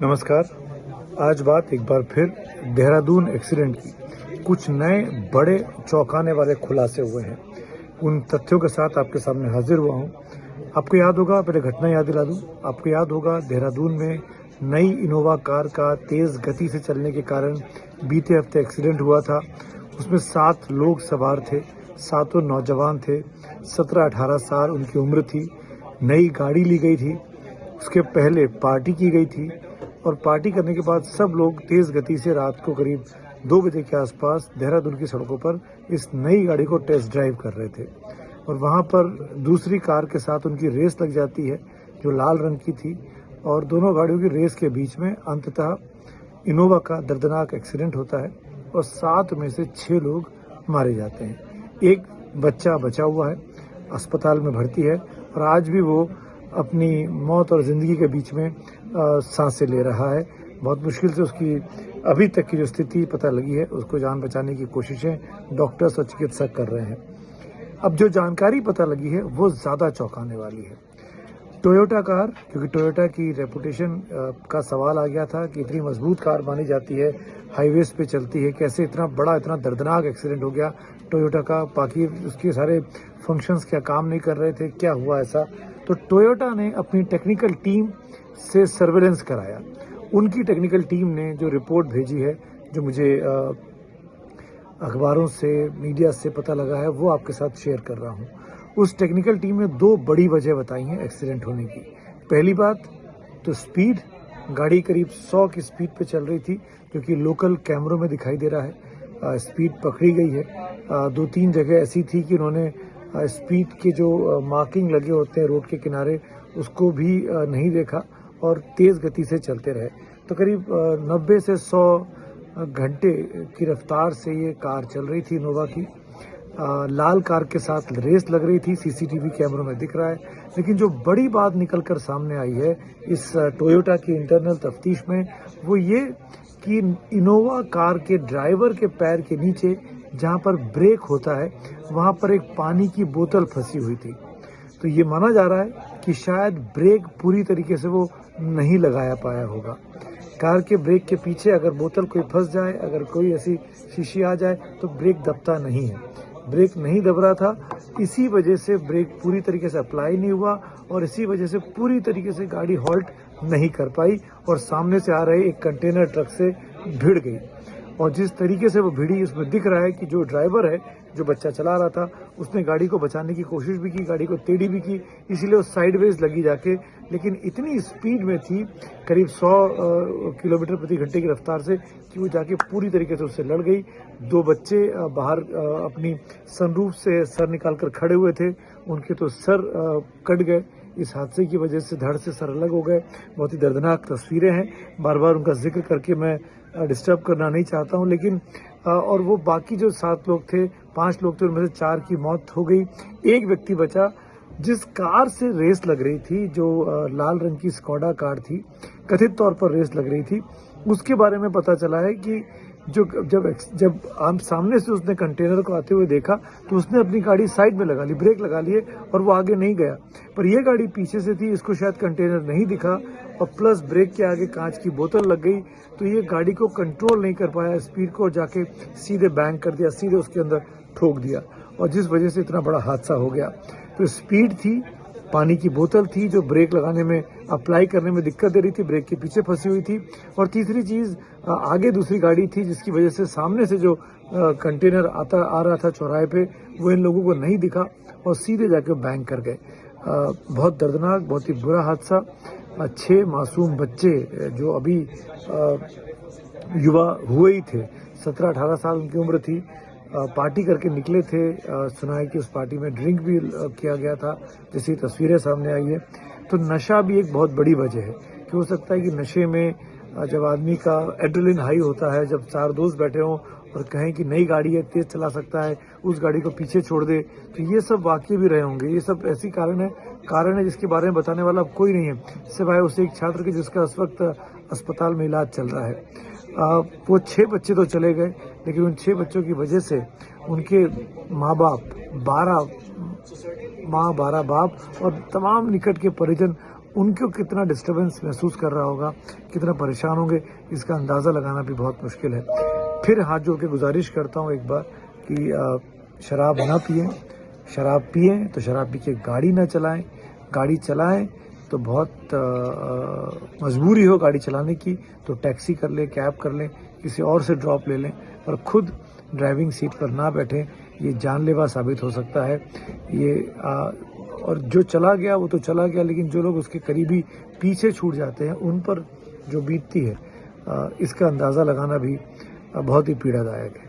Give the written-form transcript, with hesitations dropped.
नमस्कार। आज बात एक बार फिर देहरादून एक्सीडेंट की। कुछ नए बड़े चौंकाने वाले खुलासे हुए हैं। उन तथ्यों के साथ आपके सामने हाजिर हुआ हूँ। आपको याद होगा, पहले घटना याद दिला दूँ। आपको याद होगा देहरादून में नई इनोवा कार का तेज़ गति से चलने के कारण बीते हफ्ते एक्सीडेंट हुआ था। उसमें 7 लोग सवार थे, सातों नौजवान थे, 17-18 साल उनकी उम्र थी। नई गाड़ी ली गई थी, उसके पहले पार्टी की गई थी और पार्टी करने के बाद सब लोग तेज़ गति से रात को करीब 2 बजे के आसपास देहरादून की सड़कों पर इस नई गाड़ी को टेस्ट ड्राइव कर रहे थे और वहाँ पर दूसरी कार के साथ उनकी रेस लग जाती है जो लाल रंग की थी और दोनों गाड़ियों की रेस के बीच में अंततः इनोवा का दर्दनाक एक्सीडेंट होता है और 7 में से 6 लोग मारे जाते हैं। एक बच्चा बचा हुआ है, अस्पताल में भर्ती है और आज भी वो अपनी मौत और ज़िंदगी के बीच में सांसें ले रहा है। बहुत मुश्किल से उसकी अभी तक की जो स्थिति पता लगी है, उसको जान बचाने की कोशिशें डॉक्टर्स और चिकित्सक कर रहे हैं। अब जो जानकारी पता लगी है वो ज़्यादा चौंकाने वाली है। टोयोटा कार, क्योंकि टोयोटा की रेपुटेशन का सवाल आ गया था कि इतनी मजबूत कार मानी जाती है, हाईवेज पे चलती है, कैसे इतना बड़ा इतना दर्दनाक एक्सीडेंट हो गया टोयोटा का, बाकी उसके सारे फंक्शंस क्या काम नहीं कर रहे थे, क्या हुआ ऐसा। तो टोयोटा ने अपनी टेक्निकल टीम से सर्वेलेंस कराया। उनकी टेक्निकल टीम ने जो रिपोर्ट भेजी है, जो मुझे अखबारों से, मीडिया से पता लगा है, वो आपके साथ शेयर कर रहा हूँ। उस टेक्निकल टीम ने 2 बड़ी वजह बताई हैं एक्सीडेंट होने की। पहली बात तो स्पीड, गाड़ी करीब 100 की स्पीड पे चल रही थी, जो कि लोकल कैमरों में दिखाई दे रहा है। स्पीड पकड़ी गई है। 2-3 जगह ऐसी थी कि उन्होंने स्पीड के जो मार्किंग लगे होते हैं रोड के किनारे, उसको भी नहीं देखा और तेज़ गति से चलते रहे। तो करीब 90 से 100 घंटे की रफ्तार से ये कार चल रही थी इनोवा की। लाल कार के साथ रेस लग रही थी, सीसीटीवी कैमरों में दिख रहा है। लेकिन जो बड़ी बात निकल कर सामने आई है इस टोयोटा की इंटरनल तफ्तीश में, वो ये कि इनोवा कार के ड्राइवर के पैर के नीचे जहाँ पर ब्रेक होता है, वहाँ पर एक पानी की बोतल फंसी हुई थी। तो ये माना जा रहा है कि शायद ब्रेक पूरी तरीके से वो नहीं लगाया पाया होगा। कार के ब्रेक के पीछे अगर बोतल कोई फंस जाए, अगर कोई ऐसी शीशी आ जाए तो ब्रेक दबता नहीं है। ब्रेक नहीं दब रहा था, इसी वजह से ब्रेक पूरी तरीके से अप्लाई नहीं हुआ और इसी वजह से पूरी तरीके से गाड़ी हॉल्ट नहीं कर पाई और सामने से आ रहे एक कंटेनर ट्रक से भिड़ गई। और जिस तरीके से वो भिड़ी, उसमें दिख रहा है कि जो ड्राइवर है, जो बच्चा चला रहा था, उसने गाड़ी को बचाने की कोशिश भी की, गाड़ी को टेढ़ी भी की, इसीलिए वो साइडवेज लगी जाके, लेकिन इतनी स्पीड में थी करीब 100 किलोमीटर प्रति घंटे की रफ्तार से कि वो जाके पूरी तरीके से उससे लड़ गई। 2 बच्चे बाहर अपनी सनरूफ से सर निकाल कर खड़े हुए थे, उनके तो सर कट गए। इस हादसे की वजह से धड़ से सर अलग हो गए। बहुत ही दर्दनाक तस्वीरें हैं, बार बार उनका जिक्र करके मैं डिस्टर्ब करना नहीं चाहता हूं, लेकिन और वो बाकी जो 7 लोग थे, 5 लोग थे, उनमें से 4 की मौत हो गई। एक व्यक्ति बचा जिस कार से रेस लग रही थी, जो लाल रंग की स्कोडा कार थी, कथित तौर पर रेस लग रही थी। उसके बारे में पता चला है कि जब आम सामने से उसने कंटेनर को आते हुए देखा तो उसने अपनी गाड़ी साइड में लगा ली, ब्रेक लगा लिए और वो आगे नहीं गया। पर यह गाड़ी पीछे से थी, इसको शायद कंटेनर नहीं दिखा और प्लस ब्रेक के आगे कांच की बोतल लग गई, तो ये गाड़ी को कंट्रोल नहीं कर पाया, स्पीड को जाके सीधे बैंक कर दिया, सीधे उसके अंदर ठोक दिया और जिस वजह से इतना बड़ा हादसा हो गया। तो स्पीड थी, पानी की बोतल थी जो ब्रेक लगाने में, अप्लाई करने में दिक्कत दे रही थी, ब्रेक के पीछे फंसी हुई थी, और तीसरी चीज आगे दूसरी गाड़ी थी जिसकी वजह से सामने से जो कंटेनर आ रहा था चौराहे पे, वो इन लोगों को नहीं दिखा और सीधे जाके बैंक कर गए। बहुत दर्दनाक, बहुत ही बुरा हादसा। 6 मासूम बच्चे जो अभी युवा हुए ही थे, 17-18 साल उनकी उम्र थी, पार्टी करके निकले थे। सुना है कि उस पार्टी में ड्रिंक भी किया गया था, जैसी तस्वीरें सामने आई है। तो नशा भी एक बहुत बड़ी वजह है कि हो सकता है कि नशे में जब आदमी का एड्रेनलिन हाई होता है, जब 4 दोस्त बैठे हों और कहें कि नई गाड़ी है, तेज चला सकता है, उस गाड़ी को पीछे छोड़ दे, तो ये सब वाकई भी रहे होंगे। ये सब ऐसी कारण है जिसके बारे में बताने वाला अब कोई नहीं है, सिवाय उस एक छात्र के जिसका इस वक्त अस्पताल में इलाज चल रहा है। वो 6 बच्चे तो चले गए, लेकिन उन 6 बच्चों की वजह से उनके माँ बाप, 12 माँ, 12 बाप और तमाम निकट के परिजन उनको कितना डिस्टर्बेंस महसूस कर रहा होगा, कितना परेशान होंगे, इसका अंदाज़ा लगाना भी बहुत मुश्किल है। फिर हाथ जोड़ के गुजारिश करता हूँ एक बार कि शराब ना पिएं, शराब पिएं तो शराब पी के गाड़ी ना चलाएं, गाड़ी चलाएं तो बहुत मजबूरी हो गाड़ी चलाने की तो टैक्सी कर लें, कैब कर लें, किसी और से ड्रॉप ले लें, पर खुद ड्राइविंग सीट पर ना बैठें, ये जानलेवा साबित हो सकता है। और जो चला गया वो तो चला गया, लेकिन जो लोग उसके करीबी पीछे छूट जाते हैं उन पर जो बीतती है, इसका अंदाज़ा लगाना भी बहुत ही पीड़ादायक है।